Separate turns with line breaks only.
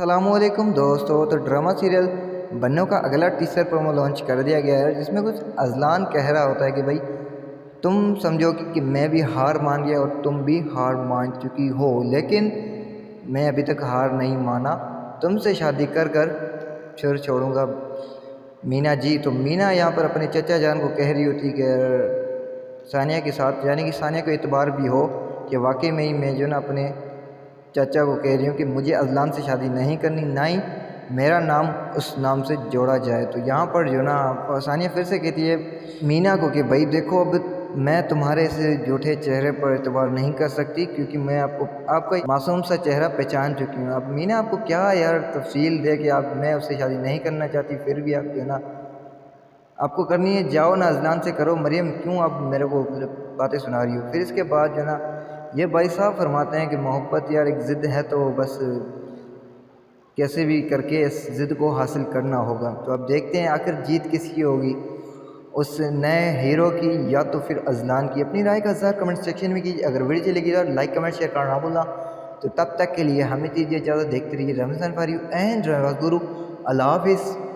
السلام علیکم دوستو، تو ڈرامہ سیریل بنو کا اگلا ٹیسر پرومو لانچ کر دیا گیا ہے، جس میں کچھ اذلان کہہ رہا ہوتا ہے کہ بھائی تم سمجھو کہ میں بھی ہار مان گیا اور تم بھی ہار مان چکی ہو، لیکن میں ابھی تک ہار نہیں مانا، تم سے شادی کر کر پھر چھوڑوں گا مینا جی۔ تو مینا یہاں پر اپنے چچا جان کو کہہ رہی ہوتی کہ ثانیہ کے ساتھ، یعنی کہ ثانیہ کو اعتبار بھی ہو کہ واقعی میں ہی میں جو نا اپنے چچا کو کہہ رہی ہوں کہ مجھے اذلان سے شادی نہیں کرنی، نہ ہی میرا نام اس نام سے جوڑا جائے۔ تو یہاں پر جو نا ثانیہ پھر سے کہتی ہے مینا کو کہ بھائی دیکھو، اب میں تمہارے سے جھوٹے چہرے پر اعتبار نہیں کر سکتی، کیونکہ میں آپ کا معصوم سا چہرہ پہچان چکی ہوں۔ اب مینا آپ کو کیا یار تفصیل دے کہ میں اس سے شادی نہیں کرنا چاہتی، پھر بھی آپ جو نا آپ کو کرنی ہے، جاؤ نا اذلان سے کرو، مریم کیوں آپ میرے کو باتیں سنا رہی ہو۔ پھر اس کے بعد جو نا یہ بھائی صاحب فرماتے ہیں کہ محبت یار ایک ضد ہے، تو بس کیسے بھی کر کے اس ضد کو حاصل کرنا ہوگا۔ تو اب دیکھتے ہیں آخر جیت کس کی ہوگی، اس نئے ہیرو کی یا تو پھر اذلان کی۔ اپنی رائے کا اظہار کمنٹ سیکشن میں کیجیے، اگر ویڈیو چلے گی تو لائک کمنٹ شیئر کرنا نہ بھولنا۔ تو تب تک کے لیے ہمیں دیجیے اجازت، دیکھتے رہیے رمضان فار یو اینڈ گرو۔ اللہ حافظ۔